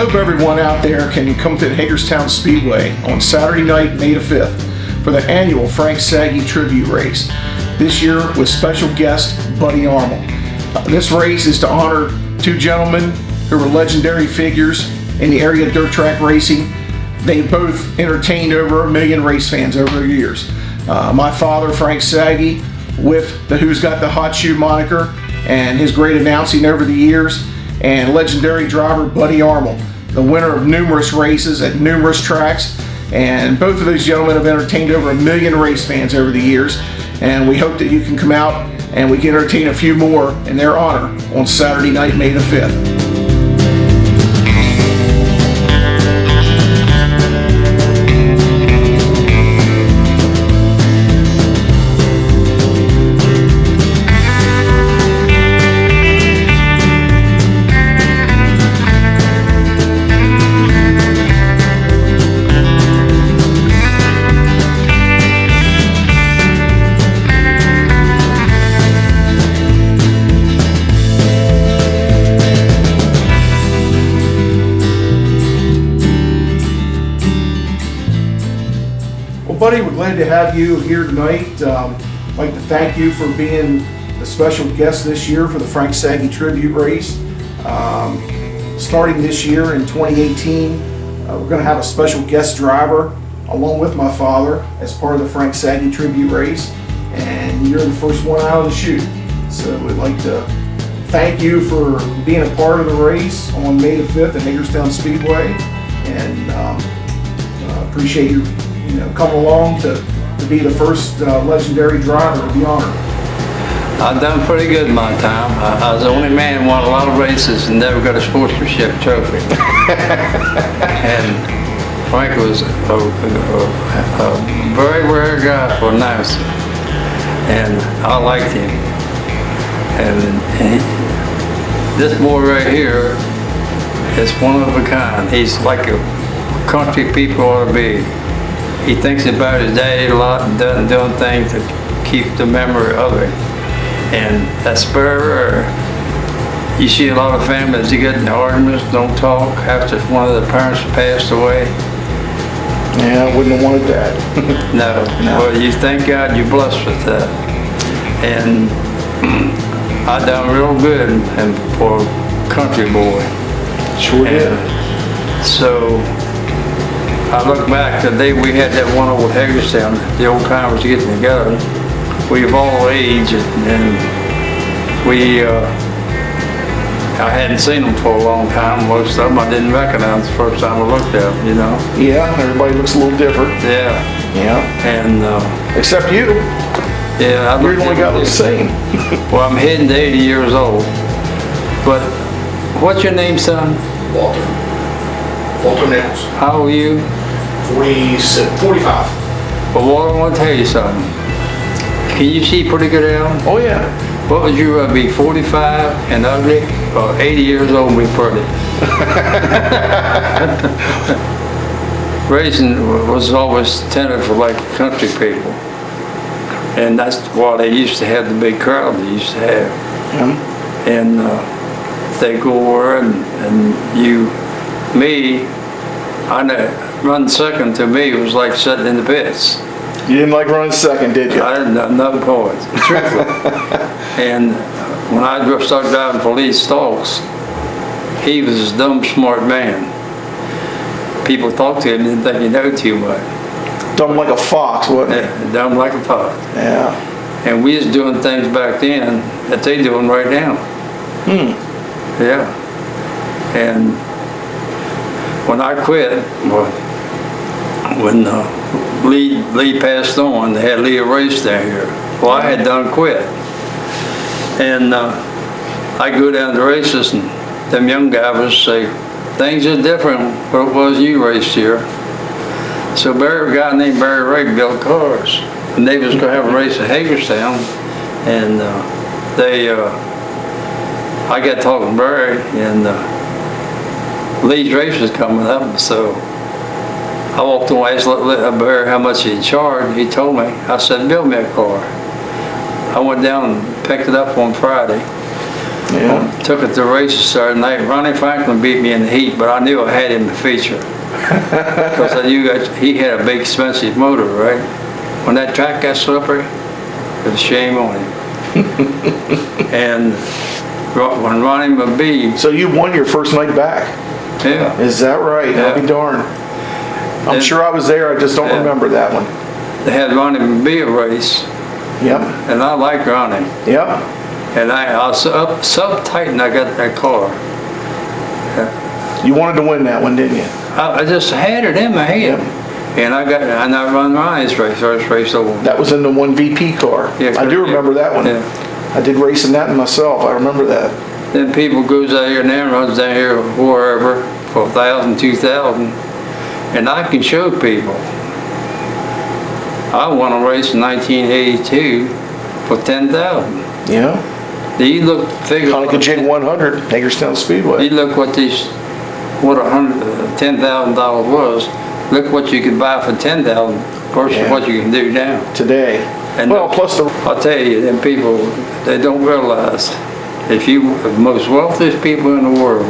hope everyone out there can come to Hagerstown Speedway on Saturday night, May the 5th, for the annual Frank Sagi Tribute Race. This year with special guest Buddy Armel. This race is to honor two gentlemen who were legendary figures in the area of dirt track racing. They both entertained over 1 million race fans over the years. My father, Frank Sagi, with the Who's Got the Hot Shoe moniker and his great announcing over the years, and legendary driver Buddy Armel, the winner of numerous races at numerous tracks. And both of those gentlemen have entertained over 1 million race fans over the years. And we hope that you can come out and we can entertain a few more in their honor on Saturday night, May the 5th. Buddy, we're glad to have you here tonight. I'd like to thank you for being the special guest this year for the Frank Sagi Tribute Race. Starting this year in 2018, we're going to have a special guest driver along with my father as part of the Frank Sagi Tribute Race, and you're the first one out of the chute. So we'd like to thank you for being a part of the race on May the 5th at Hagerstown Speedway, and appreciate you coming along to be the first legendary driver to be honored. I've done pretty good in my time. I was the only man who won a lot of races and never got a sportsmanship trophy. And Frank was a very rare guy for an announcer, and I liked him. And this boy right here is one of a kind. He's like a country people ought to be. He thinks about his daddy a lot and doing things to keep the memory of it. And that's very rare. You see a lot of families that get in arguments, don't talk after one of the parents passed away. Yeah, I wouldn't have wanted that. No. Well, you thank God you're blessed with that. And I done real good and for a country boy. Sure did. So I look back to the day we had that one over at Hagerstown, the old timers getting together. We've all aged, and I hadn't seen them for a long time. Most of them I didn't recognize the first time I looked at them, Yeah, everybody looks a little different. Yeah. Yeah. And except you. Yeah, you're the only guy that's the same. Well, I'm heading to 80 years old. But what's your name, son? Walter Nichols. How old are you? 45. Well, Walter, I want to tell you something. Can you see pretty good, Alan? Oh, yeah. What would you rather be, 45 and ugly, or 80 years old and be pretty? Racing was always tended for like country people. And that's why they used to have the big crowd they used to have. Yeah. And they go over I know, run second to me was like sitting in the pits. You didn't like running second, did you? I had no points, truthfully. And when I started driving for Lee Stokes, he was a dumb, smart man. People talked to him and didn't think he knew too much. Dumb like a fox, wasn't it? Yeah, dumb like a fox. Yeah. And we was doing things back then that they doing right now. Yeah. And when I quit, when Lee passed on, they had Lee a race down here. Well, I had done quit. And I go down to races, and them young guys would say, things are different what it was you raced here. So a guy named Barry Ray built cars. And they was going to have a race at Hagerstown. And I got talking to Barry, and Lee's race was coming up, so I walked away and asked Barry how much he'd charged. He told me. I said, build me a car. I went down and picked it up on Friday. Yeah. Took it to races Saturday night. Ronnie Franklin beat me in the heat, but I knew I had him to feature. Because I knew that he had a big expensive motor, right? When that track got slippery, it was shame on him. And when Ronnie would be, So you won your first night back. yeah. Is that right? Yeah. I'll be darned. I'm sure I was there, I just don't Yeah. remember that one. They had Ronnie be a race, Yep, and I liked Ronnie. yep. And I was so tight and I got that car. You wanted to win that one, didn't you? I just had it in my head. And I run Ronnie's race, first race over. That was in the 1VP car. Yeah, I do remember that one. Yeah. I did race in that myself, I remember that. Then people goes out here and then runs down here wherever for 1,000, 2,000. And I can show people. I won a race in 1982 for 10,000. Yeah. You look, figure. Hanukkah Jig 100, Hagerstown Speedway. You look what $10,000 was. Look what you could buy for 10,000 versus Yeah. what you can do now. Today. And Well, plus the, I'll tell you, them people, they don't realize the most wealthiest people in the world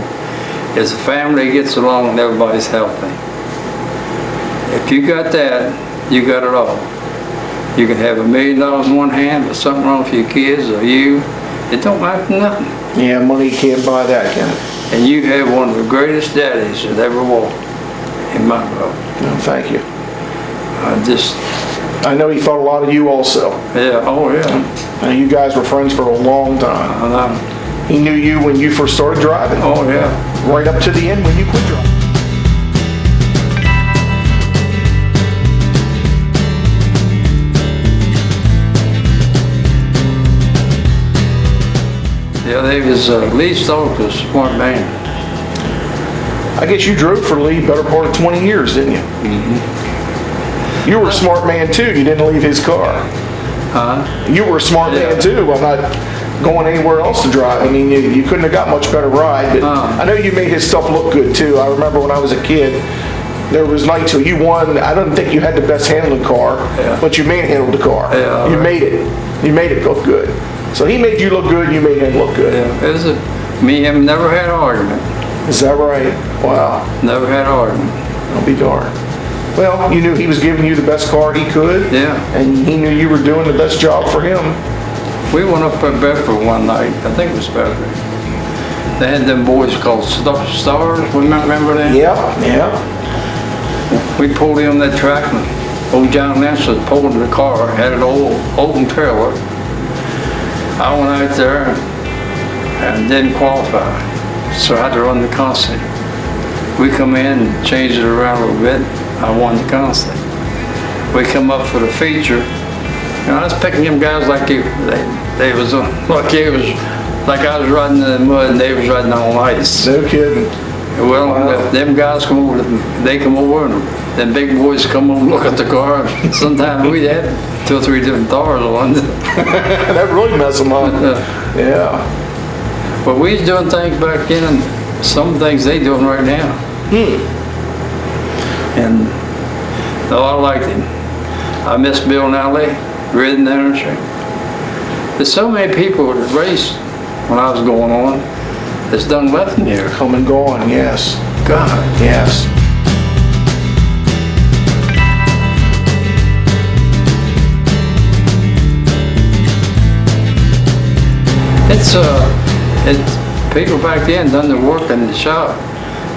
is a family that gets along and everybody's healthy. If you got that, you got it all. You can have $1 million in one hand, but something wrong with your kids or you, it don't matter nothing. yeah, money can't buy that, can it? And you have one of the greatest daddies that ever walked in my book. No, thank you. I I know he thought a lot of you also. yeah, oh yeah. You guys were friends for a long time. And He knew you when you first started driving, oh yeah. right up to the end when you quit driving. Yeah, they was Lee Stokes was a smart man. I guess you drove for Lee better part of 20 years, didn't you? Mm-hmm. You were a smart man too. You didn't leave his car. Huh? You were a smart Yeah. man too. I'm not going anywhere else to drive. I mean, you couldn't have got much better ride, but I know you made his stuff look good too. I remember when I was a kid, there was nights where you won. I don't think you had the best handling car, Yeah. but you manhandled the car. Yeah, you right. made it. You made it look good. So he made you look good, and you made him look good. Yeah, it was me and him never had an argument. Is that right? Wow. Never had an argument. I'll be darned. Well, you knew he was giving you the best car he could. Yeah. And he knew you were doing the best job for him. We went up to Bedford one night. I think it was Bedford. They had them boys called Stars. Remember that? Yeah, yeah. We pulled in that track and old John Lynch was pulling the car, had an old open trailer. I went out there and didn't qualify, so I had to run the constant. We come in and changed it around a little bit. I won the constant. We come up for the feature, and I was picking them guys like they was like it was like I was riding in the mud and they was riding on ice. No kidding. Well, them guys come over, they come over, and then big boys come over and look at the car. Sometimes we had 2 or 3 different cars on. That really messed him up. Yeah. But we was doing things back then, and some things they doing right now. And no, I liked him. I miss Bill Nally, Ridden Energy. There's so many people that raced when I was going on that's done left in here. Come and gone, yes. God. Yes. It's people back then done the work in the shop,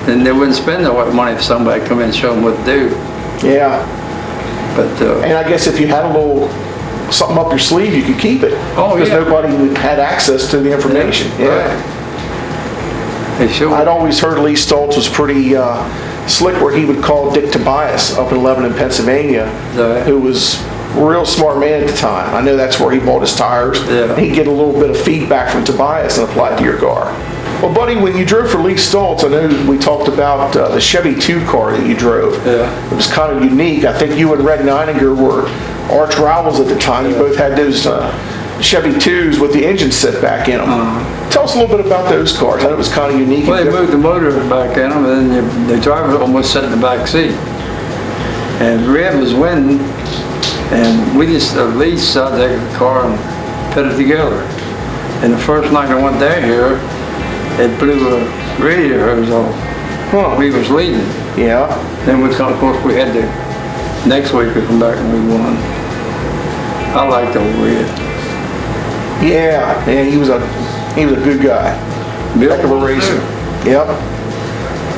and they wouldn't spend that much money if somebody come in and show them what to do. Yeah. But And I guess if you had a little something up your sleeve, you could keep it. Oh, Because yeah. nobody had access to the information. Yeah. right. They sure. I'd always heard Lee Stoltz was pretty slick where he would call Dick Tobias up in Lebanon, Pennsylvania, Right. who was a real smart man at the time. I know that's where he bought his tires. Yeah. And he'd get a little bit of feedback from Tobias and apply it to your car. Well, buddy, when you drove for Lee Stoltz, I know we talked about the Chevy 2 car that you drove. Yeah. It was kind of unique. I think you and Red Neininger were arch rivals at the time. You both had those Chevy 2s with the engine set back in them. Tell us a little bit about those cars. I know it was kind of unique. Well, and they different. moved the motor back in them, and then the driver almost sat in the back seat. And Red was winning, and we just at least sat there in the car and put it together. And the first night I went down here, it blew a radio hose off. Huh. We was leading. Yeah. Then we come, of course, we had to, next week we come back and we won. I liked old Red. Yeah, he was a good guy. Heck of a racer. Yep.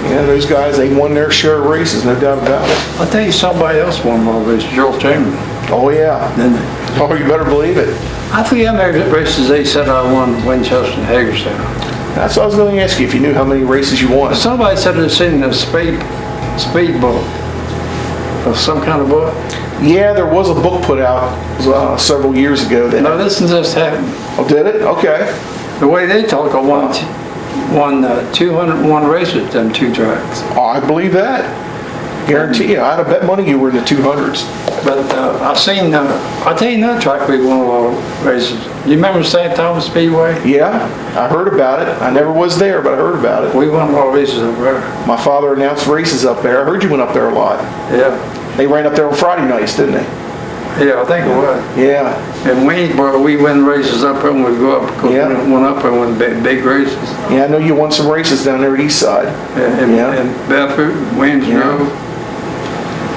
Yeah, those guys, they won their share of races, no doubt about it. I'll tell you, somebody else won one race, Gerald Chamberlain. Oh yeah. Then Oh, you better believe it. I forget how many races they said I won Winchester and Hagerstown. That's what I was going to ask you, if you knew how many races you won. Somebody said they'd seen a speed book, of some kind of book. Yeah, there was a book put out several years ago. That No, this just happened. Oh, did it? Okay. The way they talk, I won 201 races at them two tracks. Oh, I believe that. Guarantee you. I'd have bet money you were in the 200s. But I seen, I'll tell you another track we won a lot of races. You remember Thomas Speedway? Yeah, I heard about it. I never was there, but I heard about it. We won a lot of races up there. My father announced races up there. I heard you went up there a lot. Yeah. They ran up there on Friday nights, didn't they? Yeah, I think it was. Yeah. And Waynesboro, we win races up there when we go up, because Yeah. we went up there with big races. Yeah, I know you won some races down there at East Side. And Bedford, Waynesboro.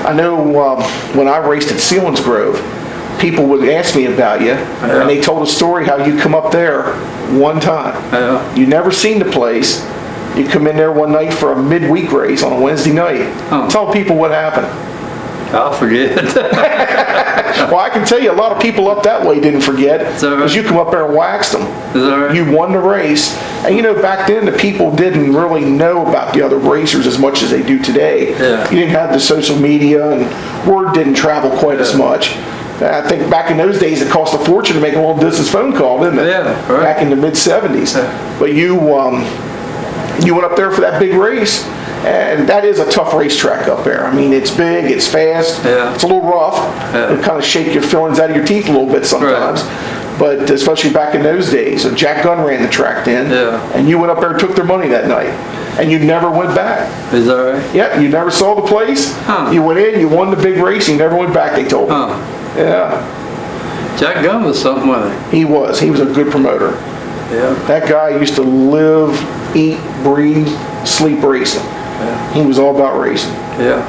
I know when I raced at Sealands Grove, people would ask me about you, and they told a story how you come up there one time. Yeah. You never seen the place. You come in there one night for a midweek race on a Wednesday night. Oh. Tell people what happened. I'll forget. Well, I can tell you a lot of people up that way didn't forget, that right? because you come up there and waxed them. Is that right? You won the race. And you know, back then the people didn't really know about the other racers as much as they do today. Yeah. You didn't have the social media, and word didn't travel quite as much. I think back in those days it cost a fortune to make a long distance phone call, didn't it? Yeah, right. Back in the mid 70s. Yeah. But you went up there for that big race, and that is a tough racetrack up there. I mean, it's big, it's fast, Yeah. it's a little rough. Yeah. It kind of shake your feelings out of your teeth a little bit sometimes. Right. But especially back in those days, so Jack Gunn ran the track then, Yeah. and you went up there and took their money that night, and you never went back. Is that right? Yep, you never saw the place. Huh. You went in, you won the big race, you never went back, they told me. Huh. Yeah, Jack Gunn was something with it. he was a good promoter. Yeah. That guy used to live, eat, breathe, sleep racing. Yeah. He was all about racing. Yeah.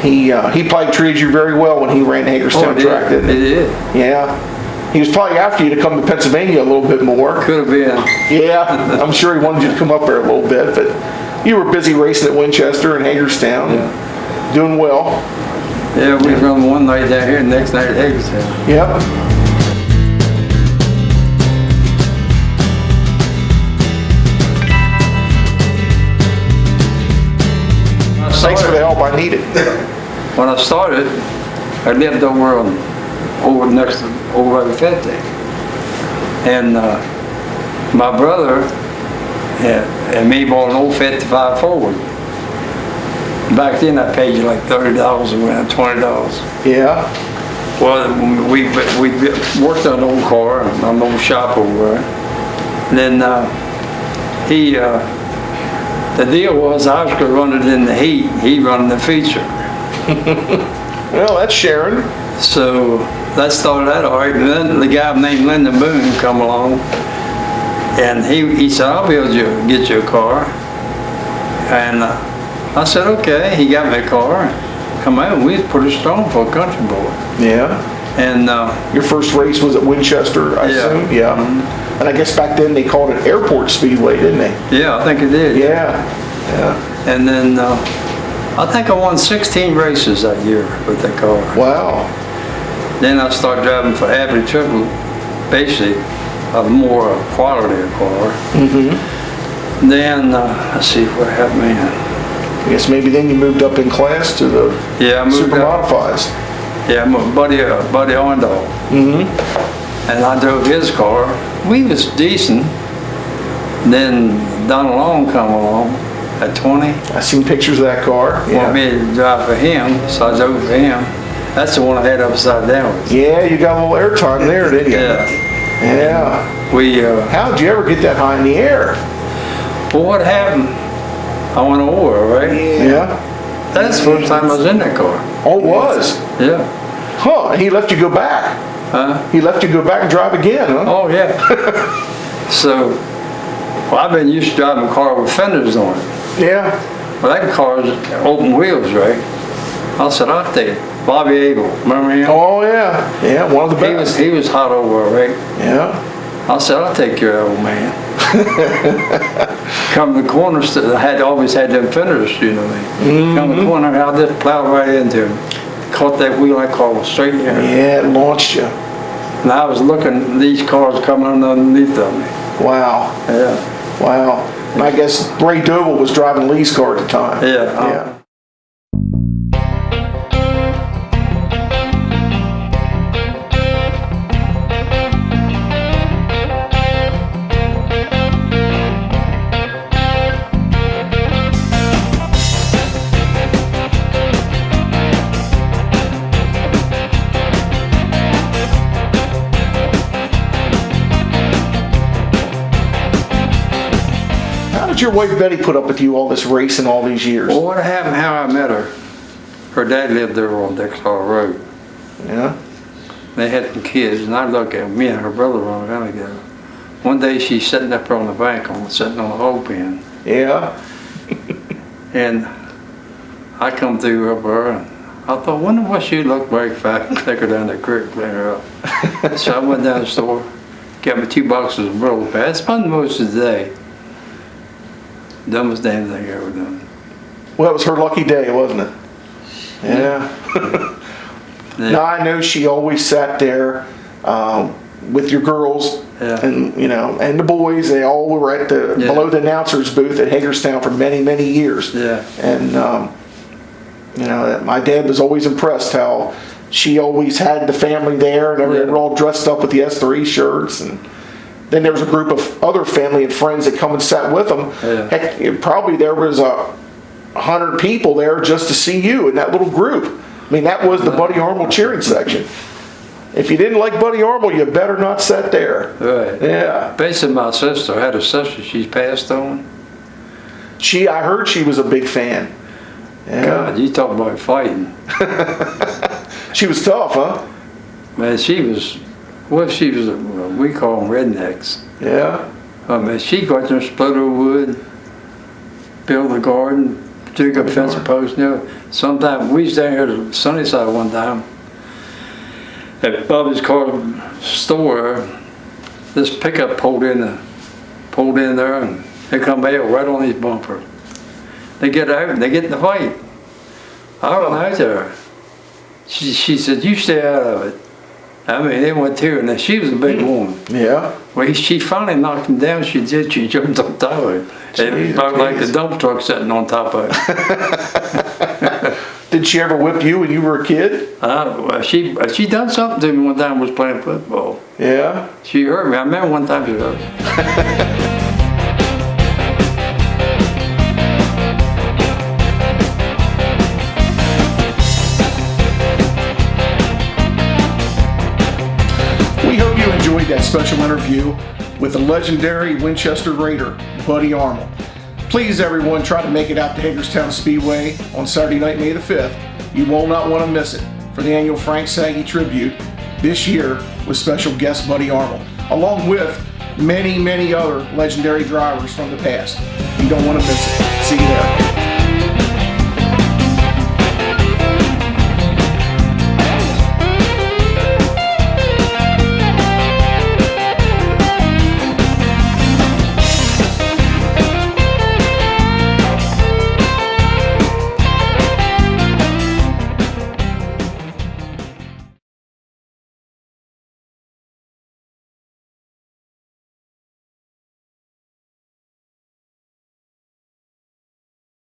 He probably treated you very well when he ran Hagerstown track, didn't he? He did. Yeah. He was probably after you to come to Pennsylvania a little bit more. Could have been. Yeah, I'm sure he wanted you to come up there a little bit, but you were busy racing at Winchester and Hagerstown, Yeah. doing well. Yeah, we run one night down here, and the next night at Hagerstown. Yep. Thanks for the help, I need it. When I started, I lived over next to over by 50, and my brother and me bought an old 55 Ford. Back then, I paid you like $30 and went $20. Yeah. Well, we worked on an old car, an old shop over there. And then the deal was I was going to run it in the heat. He run the feature. Well, that's Sharon. So that started out all right. And then the guy named Lyndon Boone come along, and he said, "I'll be able to get you a car." And I said, "Okay." He got me a car. Come out, and we was pretty strong for a country boy. Yeah. And Your first race was at Winchester, I Yeah. assume? Yeah. Mhm. And I guess back then they called it Airport Speedway, didn't they? yeah, I think it did. Yeah. Yeah. And then I think I won 16 races that year with that car. Wow. Then I started driving for average triple, basically a more quality car. Mm-hmm. Then let's see what happened. I guess maybe then you moved up in class to the Yeah, I moved super up. modifieds. Yeah, my buddy Orndall. Mm-hmm. And I drove his car. We was decent. Then Donald Long come along at 20. I seen pictures of that car. Want Yeah. me to drive for him, so I drove for him. That's the one I had upside down. Yeah, you got a little airtime there, didn't you? Yeah. Yeah. We, How'd you ever get that high in the air? well, what happened? I went over, right? Yeah. That's the first time I was in that car. Oh, it was? Yeah. Huh, and he left you go back. Huh? He left you go back and drive again, huh? Oh, yeah. So, well, I've been used to driving a car with fenders on it. Yeah. Well, that car's open wheels, right? I said, I'll take Bobby Abel. Remember him? Oh yeah. Yeah, one of the best. He was hot over, right? Yeah. I said, I'll take care of old man. Come the corner, I always had them fenders, you know what I mean? Come the corner, I just plowed right into him. Caught that wheel, I called straight in there. Yeah, it launched you. And I was looking, these cars coming underneath of me. Wow. Yeah. Wow. And I guess Ray Doble was driving Lee's car at the time. Yeah. Yeah. How did your wife Betty put up with you all this racing all these years? Well, what happened, how I met her, her dad lived there on Dexter Road. Yeah. They had some kids, and I look at me and her brother running around together. One day she's sitting up there on the bank, sitting on a hole pen. Yeah. And I come through up her, and I thought, wonder what she looked like if I take her down the creek, clean her up. So I went down the store, got me 2 boxes of roll pads. I spent most of the day. Dumbest damn thing I ever done. Well, it was her lucky day, wasn't it? Yeah. Now I know she always sat there with your girls, Yeah. and and the boys. They all were at the below the announcer's booth at Hagerstown for many, many years. Yeah. And my dad was always impressed how she always had the family there, and they were all dressed up with the S3 shirts. And then there was a group of other family and friends that come and sat with them. Yeah. Heck, probably there was 100 people there just to see you in that little group. I mean, that was the Buddy Armel cheering section. If you didn't like Buddy Armel, you better not sit there. Right. Yeah. Basically, my sister, I had a sister, she's passed on. I heard she was a big fan. Yeah. God, you talk about fighting. She was tough, huh? Man, she was, we call them rednecks. Yeah. I mean, she got there, split her wood, build a garden, took up fence post. Sometimes we was down here to Sunnyside one time. At Bubba's car store, this pickup pulled in there, and they come bail right on his bumper. They get out and they get in the fight. I went out there. She said, "You stay out of it." I mean, they went to her, and she was a big woman. Yeah. Well, she finally knocked him down. She jumped on top of it. It looked like the dump truck sitting on top of it. Did she ever whip you when you were a kid? Well, she done something to me one time. I was playing football. Yeah. She hurt me. I remember one time she hurt me. We hope you enjoyed that special interview with the legendary Winchester Raider, Buddy Armel. Please, everyone, try to make it out to Hagerstown Speedway on Saturday night, May the 5th. You will not want to miss it for the annual Frank Sagi tribute this year with special guest Buddy Armel, along with many, many other legendary drivers from the past. You don't want to miss it. See you there.